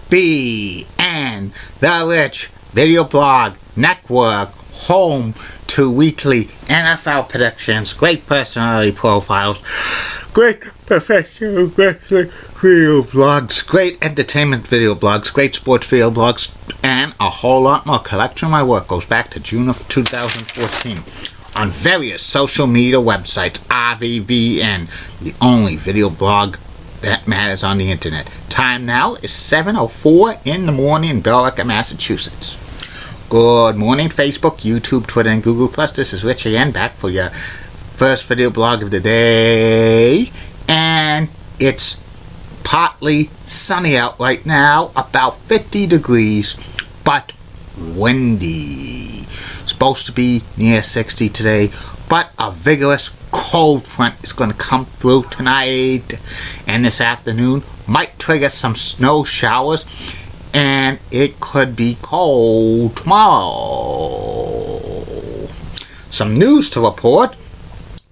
AVBN, the Rich Video Blog Network, home to weekly NFL predictions, great personality profiles, great professional wrestling video blogs, great entertainment video blogs, great sports video blogs, and a whole lot more. Collection of my work goes back to June of 2014 on various social media websites. RVVN, the only video blog that matters on the internet. Time now is 7:04 in the morning in Billerica, Massachusetts. Good morning, Facebook, YouTube, Twitter, and Google+. This is Rich again, back for your first video blog of the day. And it's partly sunny out right now, about 50 degrees, but windy. Supposed to be near 60 today, but a vigorous cold front is going to come through tonight and this afternoon. Might trigger some snow showers, and it could be cold tomorrow. Some news to report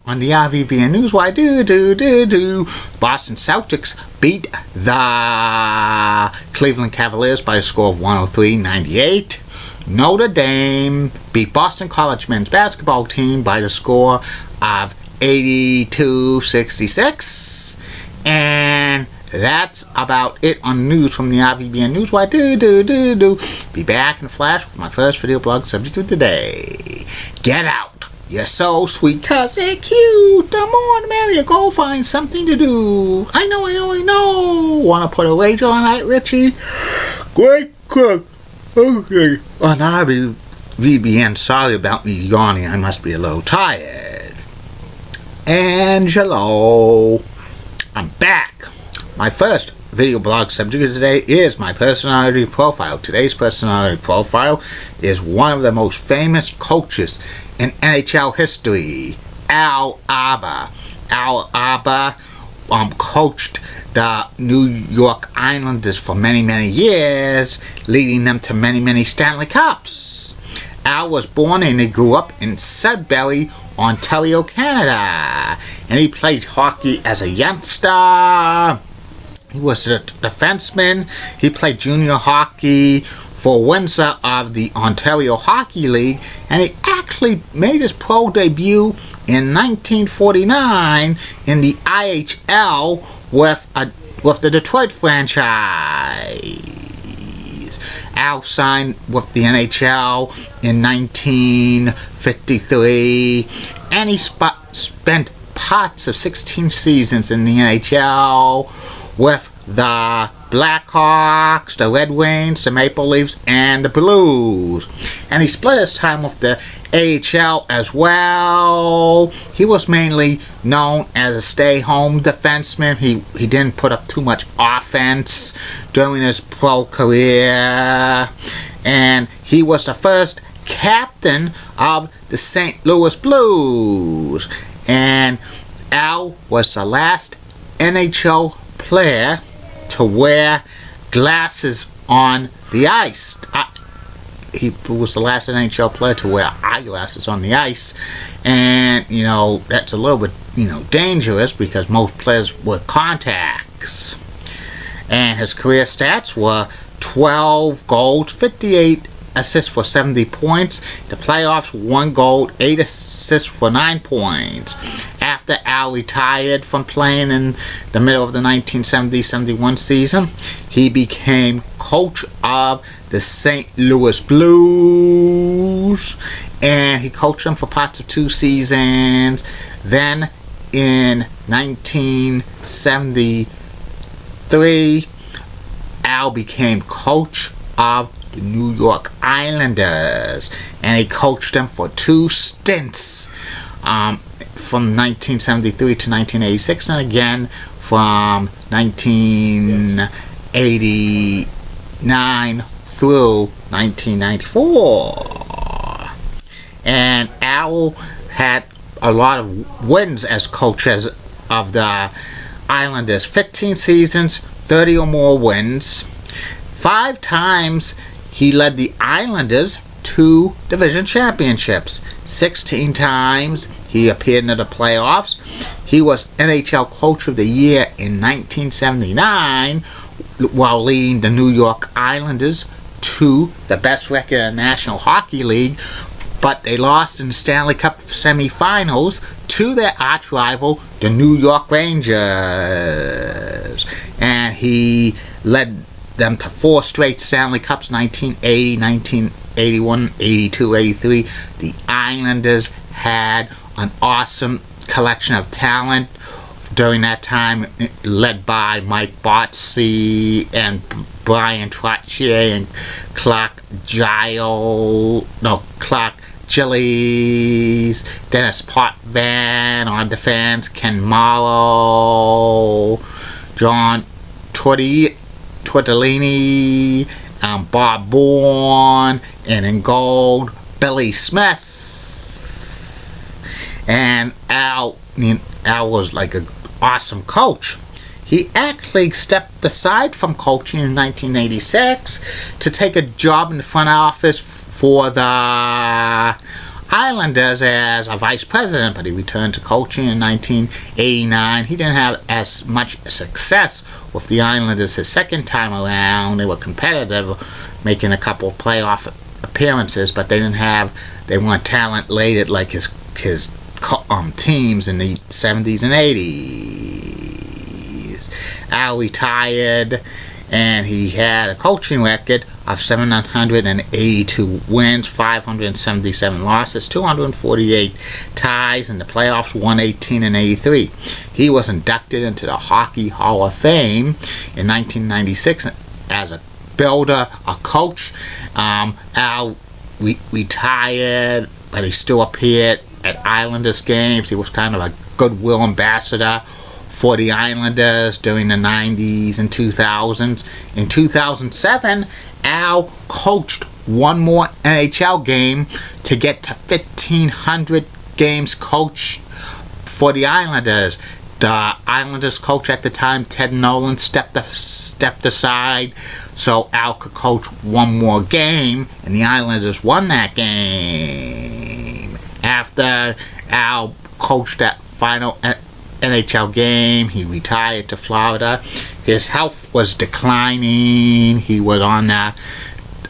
on the RVBN News. Why Boston Celtics beat the Cleveland Cavaliers by a score of 103-98. Notre Dame beat Boston College men's basketball team by the score of 82-66. And that's about it on news from the RVBN News. Why Be back in a flash with my first video blog subject of the day. Get out. You're so sweet, 'cause they're cute. The more the merrier. Go find something to do. I know. Wanna put a wager on that, Richie? Great cook. Okay. On RVBN, sorry about me yawning. I must be a little tired. Angelo. I'm back. My first video blog subject of today is my personality profile. Today's personality profile is one of the most famous coaches in NHL history, Arbour. Arbour coached the New York Islanders for many years, leading them to many Stanley Cups. Al was born and he grew up in Sudbury, Ontario, Canada, and he played hockey as a youngster. He was a defenseman. He played junior hockey for Windsor of the Ontario Hockey League, and he actually made his pro debut in 1949 in the IHL with the Detroit franchise. Al signed with the NHL in 1953, and he spent parts of 16 seasons in the NHL with the Blackhawks, the Red Wings, the Maple Leafs, and the Blues. And he split his time with the AHL as well. He was mainly known as a stay-home defenseman. He didn't put up too much offense during his pro career. And he was the first captain of the St. Louis Blues. And Al was the last NHL player to wear glasses on the ice. He was the last NHL player to wear eyeglasses on the ice, and that's a little bit dangerous because most players wear contacts. And his career stats were 12 goals, 58 assists for 70 points. The playoffs, 1 goal, 8 assists for 9 points. After Al retired from playing in the middle of the 1970-71 season, he became coach of the St. Louis Blues, and he coached them for parts of 2 seasons. Then in 1973, Al became coach of the New York Islanders, and he coached them for 2 stints, from 1973 to 1986, and again from 1989 through 1994. And Al had a lot of wins as coaches of the Islanders. 15 seasons, 30 or more wins. 5 times he led the Islanders to division championships. 16 times he appeared in the playoffs. He was NHL Coach of the Year in 1979 while leading the New York Islanders to the best record in the National Hockey League, but they lost in the Stanley Cup semifinals to their arch rival, the New York Rangers. And he led them to 4 straight Stanley Cups, 1980, 1981, 82, 83. The Islanders had an awesome collection of talent during that time, led by Mike Botsey and Brian Trottier and Clark Gillies, Dennis Potvin on defense, Ken Morrow, John Tortellini, Bob Bourne, and in gold, Billy Smith. And Al was like an awesome coach. He actually stepped aside from coaching in 1986 to take a job in the front office for the Islanders as a vice president, but he returned to coaching in 1989. He didn't have as much success with the Islanders his second time around. They were competitive, making a couple of playoff appearances, but they weren't talent-laden like his teams in the 70s and 80s. Al retired, and he had a coaching record of 782 wins, 577 losses, 248 ties in the playoffs, 118 and 83. He was inducted into the Hockey Hall of Fame in 1996 as a builder, a coach. Al retired, but he still appeared at Islanders games. He was kind of a goodwill ambassador for the Islanders during the 90s and 2000s. In 2007, Al coached one more NHL game to get to 1,500 games coached for the Islanders. The Islanders coach at the time, Ted Nolan, stepped aside so Al could coach one more game, and the Islanders won that game. After Al coached that final NHL game, he retired to Florida. His health was declining. He was on the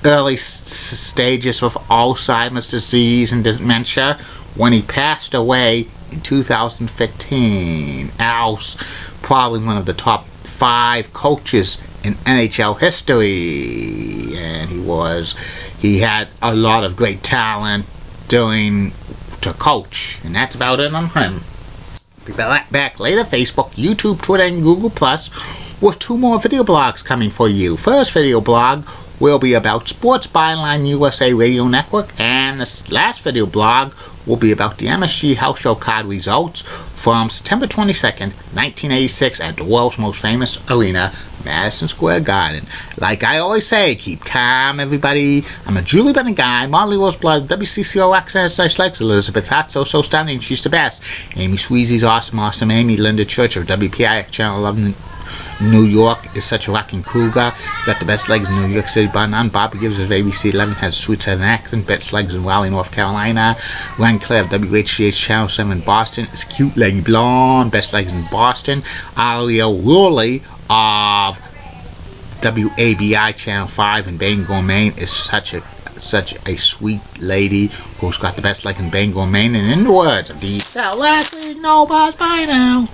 early stages of Alzheimer's disease and dementia when he passed away in 2015. Al's probably one of the top 5 coaches in NHL history, and he had a lot of great talent to coach, and that's about it on him. Be back later, Facebook, YouTube, Twitter, and Google Plus, with 2 more video blogs coming for you. First video blog will be about Sports Byline USA Radio Network, and the last video blog will be about the MSG House Show card results from September 22nd, 1986 at the world's most famous arena, Madison Square Garden. Like I always say, keep calm, everybody. I'm a Julie Bennett guy, Molly Rose Blood, WCCO accents, nice legs, Elizabeth Hart, so stunning, she's the best. Amy Sweezy's awesome, Amy, Linda Church of WPIX Channel 11 New York is such a rocking cougar. Got the best legs in New York City, bar none. Bobby Gibbs of ABC 11 has a sweet southern accent. Best legs in Raleigh, North Carolina. Ryan Clare of WHGH Channel 7 Boston is cute, leggy blonde. Best legs in Boston. Alia Worley of WABI Channel 5 in Bangor, Maine is such a sweet lady who's got the best leg in Bangor, Maine. And in the words of the last week, no boss by now.